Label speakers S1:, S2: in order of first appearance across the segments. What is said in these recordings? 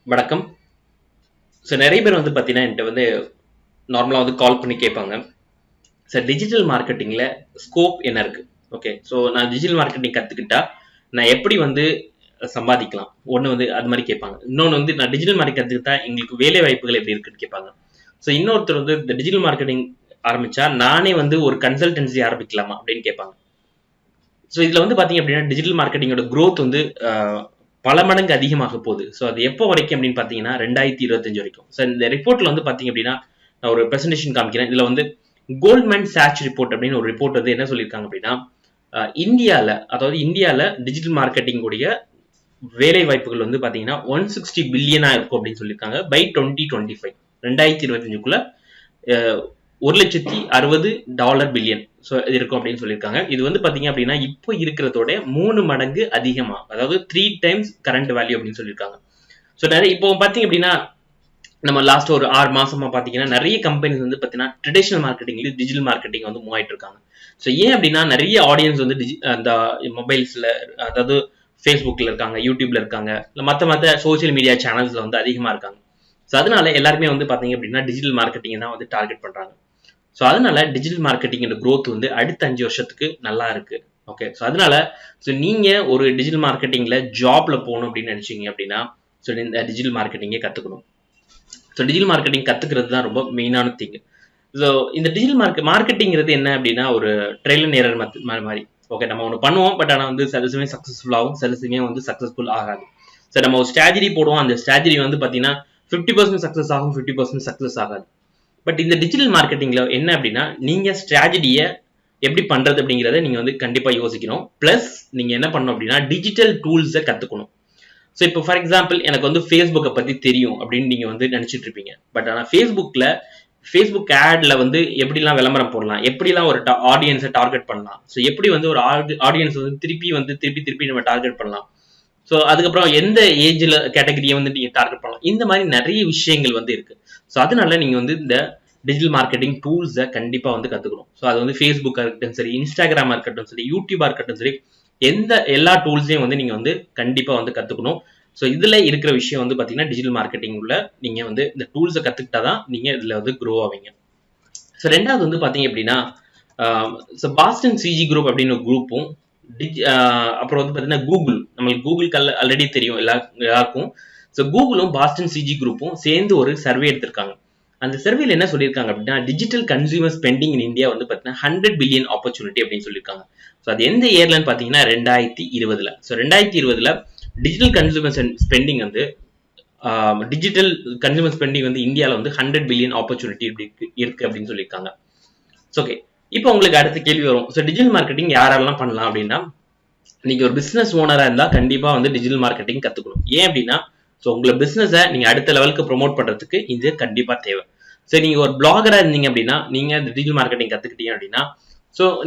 S1: வணக்கம். ஸோ நிறைய பேர் வந்து பார்த்தீங்கன்னா என்கிட்ட வந்து நார்மலாக வந்து கால் பண்ணி கேட்பாங்க. சார் டிஜிட்டல் மார்க்கெட்டிங்கில் ஸ்கோப் என்ன இருக்கு? ஓகே, ஸோ நான் டிஜிட்டல் மார்க்கெட்டிங் கற்றுக்கிட்டா நான் எப்படி வந்து சம்பாதிக்கலாம்? ஒன்று வந்து அது மாதிரி கேட்பாங்க. இன்னொன்று வந்து நான் டிஜிட்டல் மார்க்கெட் கற்றுக்கிட்டா எங்களுக்கு வேலை வாய்ப்புகள் எப்படி இருக்குன்னு கேட்பாங்க. ஸோ இன்னொருத்தர் வந்து இந்த டிஜிட்டல் மார்க்கெட்டிங் ஆரம்பிச்சா நானே வந்து ஒரு கன்சல்டன்சி ஆரம்பிக்கலாமா அப்படின்னு கேட்பாங்க. ஸோ இதில் வந்து பார்த்தீங்க அப்படின்னா டிஜிட்டல் மார்க்கெட்டிங்கோட க்ரோத் வந்து பல மடங்கு அதிகமாக போகுது. ஸோ அது எப்போ வரைக்கும் அப்படின்னு பார்த்தீங்கன்னா 2025 வரைக்கும். ஸோ இந்த ரிப்போர்ட்டில் வந்து பார்த்தீங்க அப்படின்னா நான் ஒரு ப்ரெசன்டேஷன் காமிக்கிறேன். இதில் வந்து கோல்ட்மேன் சாட்ச் ரிப்போர்ட் அப்படின்னு ஒரு ரிப்போர்ட் வந்து என்ன சொல்லியிருக்காங்க அப்படின்னா இந்தியாவில் டிஜிட்டல் மார்க்கெட்டிங் உடைய வேலை வாய்ப்புகள் வந்து பார்த்தீங்கன்னா 160 பில்லியனா இருக்கும் அப்படின்னு சொல்லியிருக்காங்க பை 2025. 2025க்குள்ள $160 பில்லியன் ஸோ இருக்கும் அப்படின்னு சொல்லியிருக்காங்க. இது வந்து பார்த்தீங்க அப்படின்னா இப்போ இருக்கிறதோட 3 மடங்கு அதிகமாக, அதாவது 3 டைம்ஸ் கரண்ட் வேல்யூ அப்படின்னு சொல்லியிருக்காங்க. ஸோ நிறைய இப்போ பார்த்தீங்க அப்படின்னா நம்ம லாஸ்ட் ஒரு 6 மாசமா பார்த்தீங்கன்னா நிறைய கம்பெனிஸ் வந்து பார்த்தீங்கன்னா ட்ரெடிஷனல் மார்க்கெட்டிங்ல டிஜிட்டல் மார்க்கெட்டிங் வந்து மூவ் ஆயிட்டு இருக்காங்க. ஸோ ஏன் அப்படின்னா நிறைய ஆடியன்ஸ் வந்து அந்த மொபைல்ஸ்ல, அதாவது ஃபேஸ்புக்கில் இருக்காங்க, யூடியூப்ல இருக்காங்க, இல்லை மற்ற சோசியல் மீடியா சேனல்ஸ்ல வந்து அதிகமாக இருக்காங்க. ஸோ அதனால எல்லாருமே வந்து பார்த்தீங்க அப்படின்னா டிஜிட்டல் மார்க்கெட்டிங் தான் வந்து டார்கெட் பண்றாங்க. ஸோ அதனால டிஜிட்டல் மார்க்கெட்டிங்கோட க்ரோத் வந்து அடுத்த 5 வருஷத்துக்கு நல்லா இருக்கு. ஓகே, ஸோ அதனால நீங்க ஒரு டிஜிட்டல் மார்க்கெட்டிங்ல ஜாப்ல போகணும் அப்படின்னு நினைச்சீங்க அப்படின்னா இந்த டிஜிட்டல் மார்க்கெட்டிங்கை கத்துக்கணும். ஸோ டிஜிட்டல் மார்க்கெட்டிங் கத்துக்கிறது தான் ரொம்ப மெயினான திங். ஸோ இந்த டிஜிட்டல் மார்க்கெட்டிங்கிறது என்ன அப்படின்னா ஒரு ட்ரையல் அண்ட் எரர் மாதிரி. ஓகே, நம்ம ஒன்று பண்ணுவோம், பட் ஆனால் வந்து சில சமயம் சக்ஸஸ்ஃபுல் ஆகும், சில சமயம் வந்து சக்ஸஸ்ஃபுல் ஆகாது. ஸோ நம்ம ஒரு ஸ்ட்ராட்டஜி போடுவோம், அந்த ஸ்ட்ராட்டஜி வந்து பார்த்தீங்கன்னா 50% சக்ஸஸ் ஆகும், 50% சக்ஸஸ் ஆகாது. பட் இந்த டிஜிட்டல் மார்க்கெட்டிங்ல என்ன அப்படின்னா நீங்க ஸ்ட்ராட்டஜியை எப்படி பண்றது அப்படிங்கிறத நீங்க வந்து கண்டிப்பா யோசிக்கணும். பிளஸ் நீங்க என்ன பண்ணணும் அப்படின்னா டிஜிட்டல் டூல்ஸை கத்துக்கணும். ஸோ இப்போ ஃபார் எக்ஸாம்பிள் எனக்கு வந்து ஃபேஸ்புக்கை பத்தி தெரியும் அப்படின்னு நீங்க வந்து நினைச்சிட்டு இருப்பீங்க. பட் ஆனால் ஃபேஸ்புக் ஆட்ல வந்து எப்படிலாம் விளம்பரம் போடலாம், எப்படிலாம் ஒரு ஆடியன்ஸை டார்கெட் பண்ணலாம், ஸோ எப்படி வந்து ஒரு ஆடியன்ஸ் வந்து திருப்பி நம்ம டார்கெட் பண்ணலாம், ஸோ அதுக்கப்புறம் எந்த ஏஜ்ல கேட்டகரியை வந்து நீங்க டார்கெட் பண்ணலாம், இந்த மாதிரி நிறைய விஷயங்கள் வந்து இருக்கு. ஸோ அதனால நீங்க வந்து இந்த டிஜிட்டல் மார்க்கெட்டிங் டூல்ஸை கண்டிப்பா வந்து கத்துக்கணும். ஸோ அது வந்து ஃபேஸ்புக்கா இருக்கட்டும் சரி, இன்ஸ்டாகிராமா இருக்கட்டும் சரி, யூடியூபா இருக்கட்டும் சரி, எல்லா டூல்ஸையும் வந்து நீங்க வந்து கண்டிப்பா வந்து கத்துக்கணும். ஸோ இதுல இருக்கிற விஷயம் வந்து பாத்தீங்கன்னா டிஜிட்டல் மார்க்கெட்டிங் உள்ள நீங்க வந்து இந்த டூல்ஸை கத்துக்கிட்டாதான் நீங்க இதுல வந்து க்ரோ ஆவீங்க. ஸோ ரெண்டாவது வந்து பாத்தீங்க அப்படின்னா பாஸ்டன் சிஜி குரூப் அப்படின்னு ஒரு குரூப்பும், அப்புறம் வந்து பாத்தீங்கன்னா நம்மளுக்கு கூகுளுக்கு ஆல்ரெடி தெரியும் எல்லாருக்கும். ஸோ கூகுளும் பாஸ்டன் சிஜி குரூப்பும் சேர்ந்து ஒரு சர்வே எடுத்திருக்காங்க. அந்த சர்வேல என்ன சொல்லியிருக்காங்க அப்படின்னா digital consumer spending in India வந்து பார்த்தீங்கன்னா 100 பில்லியன் ஆப்பர்ச்சுனிட்டி அப்படின்னு சொல்லியிருக்காங்க. ஸோ அது எந்த இயர்லன்னு பார்த்தீங்கன்னா 2020. ஸோ 2020 டிஜிட்டல் கன்சியூமர் ஸ்பெண்டிங் வந்து இந்தியாவில் வந்து 100 பில்லியன் ஆப்பர்ச்சுனிட்டி இருக்கு அப்படின்னு சொல்லியிருக்காங்க. ஓகே, இப்போ உங்களுக்கு அடுத்த கேள்வி வரும். ஸோ டிஜிட்டல் மார்க்கெட்டிங் யாரெல்லாம் பண்ணலாம் அப்படின்னா நீங்க ஒரு பிசினஸ் ஓனரா இருந்தா கண்டிப்பா வந்து டிஜிட்டல் மார்க்கெட்டிங் கத்துக்கணும். ஏன் அப்படின்னா உங்களை பிசினஸை நீங்க அடுத்த லெவலுக்கு ப்ரொமோட் பண்றதுக்கு இது கண்டிப்பா தேவை. சரி, நீங்க ஒரு பிளாகரா இருந்தீங்க அப்படின்னா நீங்க டிஜிட்டல் மார்க்கெட்டிங் கத்துக்கிட்டீங்க அப்படின்னா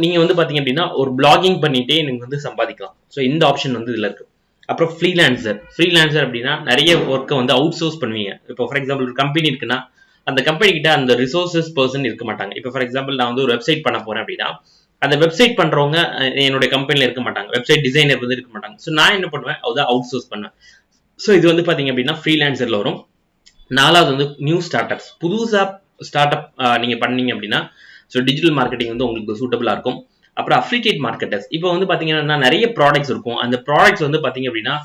S1: நீங்க வந்து பாத்தீங்க அப்படின்னா ஒரு பிளாகிங் பண்ணிட்டே நீங்க வந்து சம்பாதிக்கலாம். இந்த ஆப்ஷன் வந்து இதுல இருக்கு. அப்புறம் ஃப்ரீலான்சர் அப்படின்னா நிறைய ஒர்க்கை வந்து அவுட் சோர்ஸ் பண்ணுவீங்க. இப்போ ஃபார் எக்ஸாம்பிள் ஒரு கம்பெனி இருக்குன்னா அந்த கம்பெனி கிட்ட அந்த ரிசோர்சஸ் பர்சன் இருக்க மாட்டாங்க. இப்போ ஃபார் எக்ஸாம்பிள் நான் வந்து ஒரு வெப்சைட் பண்ண போறேன் அப்படின்னா அந்த வெப்சைட் பண்றவங்க என்னுடைய கம்பெனில இருக்க மாட்டாங்க, வெப்சைட் டிசைனர் வந்து இருக்க மாட்டாங்க. நான் என்ன பண்ணுவேன், அதை அவுட் சோர்ஸ் பண்ணுவேன். இது வந்து பாத்தீங்க அப்படின்னா ஃப்ரீலான்சர்ல வரும். 4வது வந்து நியூ ஸ்டார்ட் அப்ஸ், புதுசா ஸ்டார்ட் அப் நீங்க பண்ணீங்க அப்படின்னா டிஜிட்டல் மார்க்கெட்டிங் வந்து உங்களுக்கு சூட்டபிளா இருக்கும். அப்புறம் அஃபிலியேட் மார்க்கெட்டர்ஸ், இப்போ வந்து பாத்தீங்கன்னா நிறைய ப்ராடக்ட்ஸ் இருக்கும். அந்த ப்ராடக்ட்ஸ் வந்து பாத்தீங்க அப்படின்னா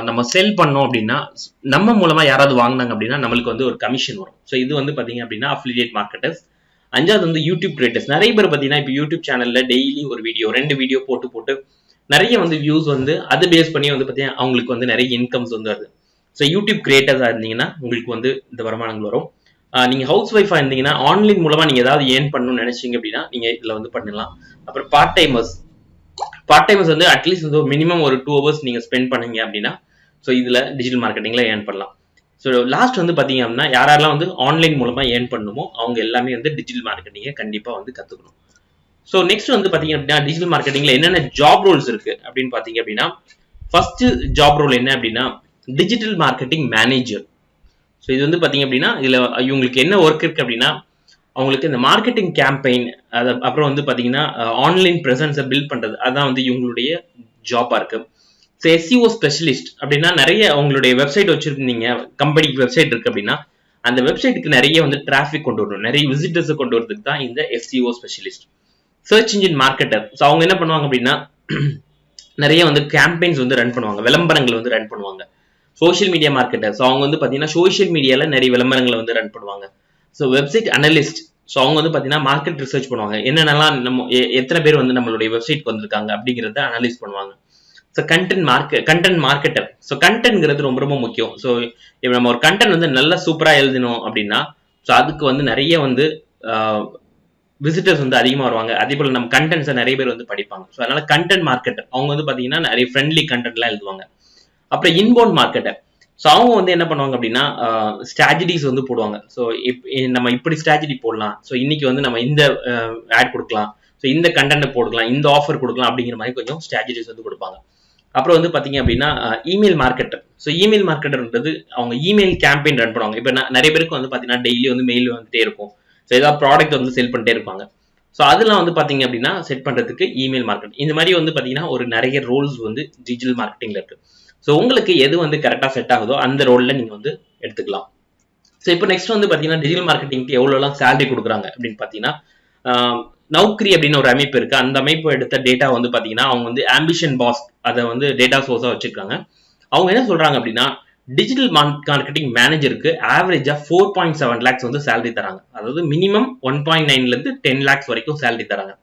S1: நம்ம செல் பண்ணோம் அப்படின்னா நம்ம மூலமா யாராவது வாங்கினாங்க அப்படின்னா நம்மளுக்கு வந்து ஒரு கமிஷன் வரும். இது வந்து பாத்தீங்க அப்படின்னா அஃபிலியேட் மார்க்கெட்டர்ஸ். 5வது வந்து யூடியூப் கிரியேட்டர்ஸ். நிறைய பேர் பாத்தீங்கன்னா இப்போ யூடியூப் சேனல்ல டெய்லி ஒரு வீடியோ 2 வீடியோ போட்டு நிறைய வந்து வியூஸ் வந்து அதை பேஸ் பண்ணி வந்து பாத்தீங்கன்னா அவங்களுக்கு வந்து நிறைய இன்கம்ஸ் வந்து வருது. யூடியூப் கிரியேட்டர்ஸா இருந்தீங்கன்னா உங்களுக்கு வந்து இந்த வருமானங்கள் வரும். நீங்க ஹவுஸ் ஒய்ஃபா இருந்தீங்கன்னா ஆன்லைன் மூலமா நீங்க ஏதாவது ஏர்ன் பண்ணணும்னு நினைச்சீங்க அப்படின்னா நீங்க இதுல வந்து பண்ணலாம். அப்புறம் பார்ட் டைமர்ஸ் வந்து அட்லீஸ்ட் வந்து மினிமம் ஒரு 2 hours நீங்க ஸ்பெண்ட் பண்ணீங்க அப்படின்னா இதுல டிஜிட்டல் மார்க்கெட்டிங்ல ஏர்ன் பண்ணலாம். லாஸ்ட் வந்து பாத்தீங்க அப்படின்னா யாரெல்லாம் வந்து ஆன்லைன் மூலமா ஏர்ன் பண்ணணுமோ அவங்க எல்லாமே வந்து டிஜிட்டல் மார்க்கெட்டிங்கை கண்டிப்பா வந்து கத்துக்கணும். நெக்ஸ்ட் வந்து பாத்தீங்க அப்படின்னா டிஜிட்டல் மார்க்கெட்டிங்ல என்னென்ன ஜாப் ரோல்ஸ் இருக்கு அப்படின்னு பாத்தீங்க அப்படின்னா ஃபர்ஸ்ட் ஜாப் ரோல் என்ன அப்படின்னா டிஜிட்டல் மார்க்கெட்டிங் மேனேஜர். இது வந்து பாத்தீங்க அப்படின்னா இதுல இவங்களுக்கு என்ன ஒர்க் இருக்கு அப்படின்னா அவங்களுக்கு இந்த மார்க்கெட்டிங் கேம்பெயின், அப்புறம் வந்து பாத்தீங்கன்னா ஆன்லைன் பிரசன்ஸை பில்ட் பண்றது, அதான் வந்து இவங்களுடைய ஜாப்பா இருக்கு. ஸோ எஸ்சிஓ ஸ்பெஷலிஸ்ட் அப்படின்னா நிறைய உங்களுடைய வெப்சைட் வச்சிருந்தீங்க, கம்பெனிக்கு வெப்சைட் இருக்கு அப்படின்னா அந்த வெப்சைட்டுக்கு நிறைய வந்து டிராஃபிக் கொண்டு வரணும், நிறைய விசிட்டர்ஸ் கொண்டு வரதுக்கு தான் இந்த SEO specialist. Search engine marketer, so அவங்க என்ன பண்ணுவாங்க அப்படின்னா நிறைய வந்து கேம்பெயின்ஸ் வந்து ரன் பண்ணுவாங்க, விளம்பரங்கள் வந்து ரன் பண்ணுவாங்க. சோஷியல் மீடியா மார்க்கெட்டர், ஸோ அவங்க வந்து பார்த்தீங்கன்னா சோஷியல் மீடியாவில் நிறைய விளம்பரங்களை வந்து ரன் பண்ணுவாங்க. ஸோ வெப்சைட் அனலிஸ்ட், ஸோ அவங்க வந்து பார்த்தீங்கன்னா மார்க்கெட் ரிசர்ச் பண்ணுவாங்க, என்னென்னலாம் நம்ம எத்தனை பேர் வந்து நம்மளுடைய வெப்சைட்க்கு வந்திருக்காங்க அப்படிங்கிறத அனலைஸ் பண்ணுவாங்க. ஸோ கண்டென்ட் மார்க்கெட்டர், ஸோ கண்டென்ட்ங்கிறது ரொம்ப ரொம்ப முக்கியம். ஸோ இப்போ நம்ம ஒரு கண்டென்ட் வந்து நல்லா சூப்பராக எழுதணும் அப்படின்னா ஸோ அதுக்கு வந்து நிறைய வந்து விசிட்டர்ஸ் வந்து அதிகமாக வருவாங்க, அதே போல் நம்ம கண்டென்ட்ஸை நிறைய பேர் வந்து படிப்பாங்க. ஸோ அதனால கண்டென்ட் மார்க்கெட்டர் அவங்க வந்து பார்த்தீங்கன்னா நிறைய ஃப்ரெண்ட்லி கண்டென்ட்லாம் எழுதுவாங்க. அப்புறம் இன்பவுண்ட் மார்க்கெட்டர், ஸோ அவங்க வந்து என்ன பண்ணுவாங்க அப்படின்னா ஸ்ட்ராட்டஜிஸ் வந்து போடுவாங்க. ஸோ நம்ம இப்படி ஸ்ட்ராட்டஜி போடலாம், ஸோ இன்னைக்கு வந்து நம்ம இந்த ஆட் கொடுக்கலாம், ஸோ இந்த கண்டென்ட் போடலாம், இந்த ஆஃபர் கொடுக்கலாம் அப்படிங்கிற மாதிரி கொஞ்சம் ஸ்ட்ராட்டஜிஸ் வந்து கொடுப்பாங்க. அப்புறம் வந்து பார்த்தீங்க அப்படின்னா இமெயில் மார்க்கெட்டர், ஸோ இமெயில் மார்க்கெட்டர்ன்றது அவங்க இமெயில் கேம்பெயின் ரன் பண்ணுவாங்க. இப்போ நிறைய பேருக்கு வந்து பார்த்தீங்கன்னா டெய்லி வந்து மெயில் வந்துட்டே இருக்கும், ஸோ ஏதாவது ப்ராடக்ட் வந்து செல் பண்ணிட்டே இருப்பாங்க. ஸோ அதெல்லாம் வந்து பார்த்தீங்க அப்படின்னா செட் பண்ணுறதுக்கு இமெயில் மார்க்கெட், இந்த மாதிரி வந்து பார்த்தீங்கன்னா ஒரு நிறைய ரோல்ஸ் வந்து டிஜிட்டல் மார்க்கெட்டிங்ல இருக்கு. ஸோ உங்களுக்கு எது வந்து கரெக்டாக செட் ஆகுதோ அந்த ரோலில் நீங்கள் வந்து எடுத்துக்கலாம். ஸோ இப்போ நெக்ஸ்ட் வந்து பார்த்தீங்கன்னா டிஜிட்டல் மார்க்கெட்டிங்க்கு எவ்வளோலாம் சேலரி கொடுக்குறாங்க அப்படின்னு பார்த்தீங்கன்னா நௌக்ரி அப்படின்னு ஒரு அமைப்பு இருக்கு, அந்த அமைப்பு எடுத்த டேட்டா வந்து பார்த்தீங்கன்னா அவங்க வந்து ஆம்பிஷன் பாஸ் அதை வந்து டேட்டா சோர்ஸாக வச்சிருக்காங்க. அவங்க என்ன சொல்றாங்க அப்படின்னா டிஜிட்டல் மார்க்கெட்டிங் மேனேஜருக்கு ஆவரேஜா 4.7 lakhs வந்து சேலரி தராங்க, அதாவது மினிமம் 1.9 இருந்து 10 lakhs வரைக்கும் சேலரி தராங்க.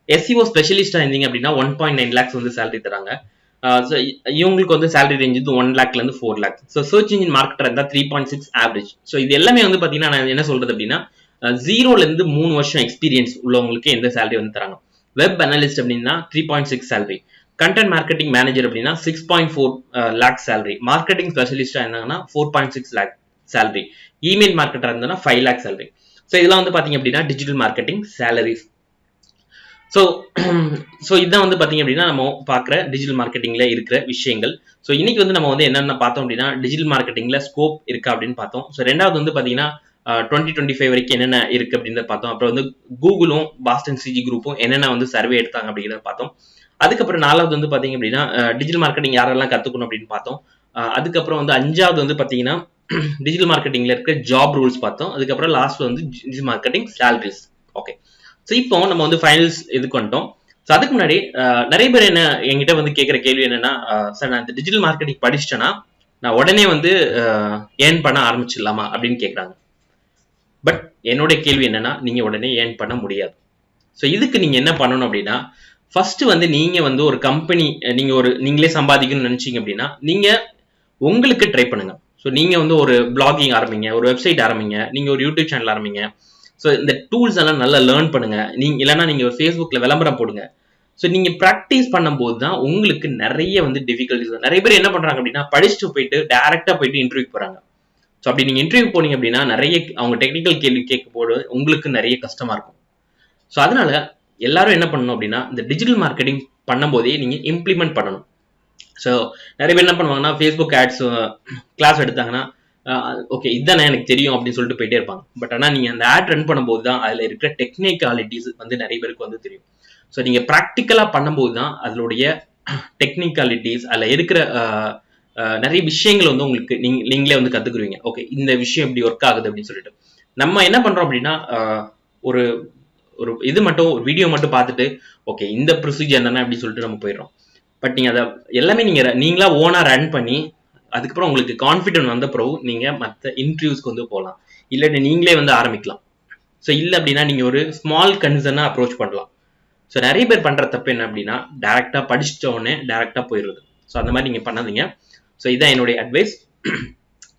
S1: எஸ்சிஓ ஸ்பெஷலிஸ்டா இருந்தீங்க அப்படின்னா 1.9 lakhs வந்து சேலரி தராங்க. இவங்களுக்கு வந்து சேலரி ரேஞ்ச் 1 lakh இருந்து 4 lakhs. So search engine marketer இருந்தால் 3.6 ஆவரேஜ். ஸோ இது எல்லாமே வந்து பார்த்தீங்கன்னா நான் என்ன சொல்றது அப்படின்னா 0ல இருந்து 3 வருஷம் எக்ஸ்பீரியன்ஸ் உள்ளவங்களுக்கு எந்த சேலரி வந்து தராங்க. வெப் அனலிஸ்ட் அப்படின்னா 3.6 சேலரி, கண்டென்ட் மார்க்கெட்டிங் மேனேஜர் அப்படின்னா 6.4 lakh சேலரி, மார்க்கெட்டிங் ஸ்பெஷலிஸ்டா இருந்தாங்கன்னா 4.6 lakh சேலரி, இமெயில் மார்க்கெட்டர் இருந்தா 5 lakh சேலரி. ஸோ இதெல்லாம் வந்து பாத்தீங்க அப்படின்னா டிஜிட்டல் மார்க்கெட்டிங் சேலரிஸ். ஸோ இதான் வந்து பாத்தீங்க அப்படின்னா நம்ம பார்க்குற டிஜிட்டல் மார்க்கெட்டிங்ல இருக்கிற விஷயங்கள். ஸோ இன்னைக்கு வந்து நம்ம வந்து என்னென்ன பார்த்தோம் அப்படின்னா டிஜிட்டல் மார்க்கெட்டிங்ல ஸ்கோப் இருக்கா அப்படின்னு பார்த்தோம். ஸோ ரெண்டாவது வந்து பாத்தீங்கன்னா 2025 வரைக்கும் என்னென்ன இருக்கு அப்படின்றத பார்த்தோம். அப்புறம் வந்து கூகுளும் பாஸ்டன் சிஜி குரூப்பும் என்னென்ன வந்து சர்வே எடுத்தாங்க அப்படிங்கிறத பார்த்தோம். அதுக்கப்புறம் நாலாவது வந்து பாத்தீங்க அப்படின்னா டிஜிட்டல் மார்க்கெட்டிங் யாரெல்லாம் கத்துக்கணும் அப்படின்னு பார்த்தோம். அதுக்கப்புறம் வந்து அஞ்சாவது வந்து பாத்தீங்கன்னா டிஜிட்டல் மார்க்கெட்டிங்ல இருக்க ஜாப் ரூல்ஸ் பார்த்தோம். அதுக்கப்புறம் லாஸ்ட் வந்து digital marketing salaries. Okay, so இப்போ நம்ம வந்து ஃபைனல்ஸ் இதுக்கு வந்துட்டோம். ஸோ அதுக்கு முன்னாடி நிறைய பேர் என்ன என்கிட்ட வந்து கேட்குற கேள்வி என்னன்னா, சார் நான் இந்த டிஜிட்டல் மார்க்கெட்டிங் படிச்சிட்டேன்னா நான் உடனே வந்து ஏர்ன் பண்ண ஆரம்பிச்சிடலாமா அப்படின்னு கேட்குறாங்க. பட் என்னுடைய கேள்வி என்னன்னா நீங்க உடனே ஏர்ன் பண்ண முடியாது. ஸோ இதுக்கு நீங்க என்ன பண்ணணும் அப்படின்னா ஃபர்ஸ்ட் வந்து நீங்க வந்து ஒரு கம்பெனி நீங்களே சம்பாதிக்கணும்னு நினைச்சீங்க அப்படின்னா நீங்க உங்களுக்கு ட்ரை பண்ணுங்க. ஸோ நீங்க வந்து ஒரு பிளாகிங் ஆரம்பிங்க, ஒரு வெப்சைட் ஆரம்பிங்க, நீங்க ஒரு யூடியூப் சேனல் ஆரம்பிங்க. ஸோ இந்த டூல்ஸ் எல்லாம் நல்லா லேர்ன் பண்ணுங்க. இல்லைன்னா நீங்க ஒரு ஃபேஸ்புக்ல விளம்பரம் போடுங்க. ஸோ நீங்க ப்ராக்டிஸ் பண்ணும்போது தான் உங்களுக்கு நிறைய வந்து டிஃபிகல்டிஸ். நிறைய பேர் என்ன பண்றாங்க அப்படின்னா படிச்சுட்டு போயிட்டு டைரக்டா போயிட்டு இன்டர்வியூ போறாங்க. ஸோ அப்படி நீங்க இன்டர்வியூ போனீங்க அப்படின்னா நிறைய அவங்க டெக்னிக்கல் கேள்வி கேட்கும் போது உங்களுக்கு நிறைய கஷ்டமா இருக்கும். ஸோ அதனால எல்லாரும் என்ன பண்ணணும் அப்படின்னா இந்த டிஜிட்டல் மார்க்கெட்டிங் பண்ணும்போதே நீங்க இம்ப்ளிமெண்ட் பண்ணணும். ஸோ நிறைய பேர் என்ன பண்ணுவாங்கன்னா ஃபேஸ்புக் ஆட்ஸ் கிளாஸ் எடுத்தாங்கன்னா ஓகே இதுதான் எனக்கு தெரியும் அப்படின்னு சொல்லிட்டு போயிட்டே இருப்பாங்க. பட் ஆனால் நீங்க அந்த ஆட் ரன் பண்ணும்போது தான் அதுல இருக்கிற டெக்னிக்காலிட்டிஸ் வந்து நிறைய பேருக்கு வந்து தெரியும். ஸோ நீங்க ப்ராக்டிக்கலா பண்ணும்போது தான் அதனுடைய டெக்னிக்காலிட்டிஸ் அதுல இருக்கிற நிறைய விஷயங்கள் வந்து உங்களுக்கு நீங்களே வந்து கத்துக்குருவீங்க. ஓகே இந்த விஷயம் இப்படி ஒர்க் ஆகுது அப்படின்னு சொல்லிட்டு. நம்ம என்ன பண்றோம் அப்படின்னா ஒரு ஒரு இது மட்டும் ஒரு வீடியோ மட்டும் பார்த்துட்டு ஓகே இந்த ப்ரொசீஜர் என்னன்னா அப்படி சொல்லிட்டு நம்ம போயிடுறோம். பட் நீங்க அதை எல்லாமே நீங்களா ஓனா ரன் பண்ணி அதுக்கப்புறம் உங்களுக்கு கான்ஃபிடென்ட் வந்த பிறகு நீங்க மற்ற இன்டர்வியூஸ்க்கு வந்து போகலாம், இல்லாட்டி நீங்களே வந்து ஆரம்பிக்கலாம். ஸோ இல்லை அப்படின்னா நீங்க ஒரு ஸ்மால் கன்சர்னா அப்ரோச் பண்ணலாம். ஸோ நிறைய பேர் பண்ற தப்பு என்ன அப்படின்னா டைரக்டா படிச்சிட்ட உடனே டைரக்டா போயிடுறது. ஸோ அந்த மாதிரி நீங்க பண்ணாதீங்க. ஸோ இதான் என்னுடைய அட்வைஸ்.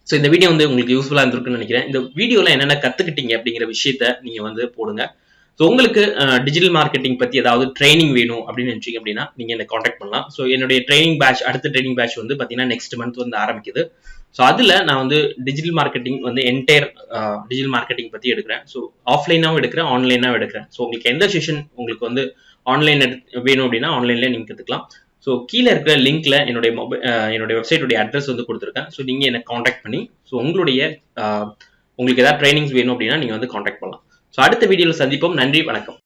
S1: ஸோ இந்த வீடியோ வந்து உங்களுக்கு யூஸ்ஃபுல்லா இருந்திருக்குன்னு நினைக்கிறேன். இந்த வீடியோல என்னென்ன கத்துக்கிட்டீங்க அப்படிங்கிற விஷயத்த நீங்க வந்து போடுங்க. ஸோ உங்களுக்கு டிஜிட்டல் மார்க்கெட்டிங் பத்தி ஏதாவது ட்ரைனிங் வேணும் அப்படின்னு நினைச்சீங்க அப்படின்னா நீங்க என்ன காண்டாக்ட் பண்ணலாம். ஸோ என்னுடைய ட்ரைனிங் பேட்ச் அடுத்த ட்ரைனிங் பேட்ச் வந்து பாத்தீங்கன்னா நெக்ஸ்ட் மந்த் வந்து ஆரம்பிக்குது. ஸோ அதுல நான் வந்து டிஜிட்டல் மார்க்கெட்டிங் வந்து என்டையர் டிஜிட்டல் மார்க்கெட்டிங் பத்தி எடுக்கிறேன். ஸோ ஆஃப்லைனாவும் எடுக்கிறேன், ஆன்லைனாவும் எடுக்கிறேன். ஸோ உங்களுக்கு எந்த செஷன் உங்களுக்கு வந்து ஆன்லைன் வேணும் அப்படின்னா ஆன்லைன்ல நீங்க கத்துக்கலாம். ஸோ கீழே இருக்கிற லிங்க்ல என்னுடைய வெப்சைட்டோடைய அட்ரஸ் வந்து கொடுத்துருக்கேன். ஸோ நீங்க என்ன காண்டாக்ட் பண்ணி ஸோ உங்களுக்கு ஏதாவது ட்ரைனிங்ஸ் வேணும் அப்படின்னா நீங்க வந்து காண்டாக்ட் பண்ணலாம். ஸோ அடுத்த வீடியோவில் சந்திப்போம். நன்றி, வணக்கம்.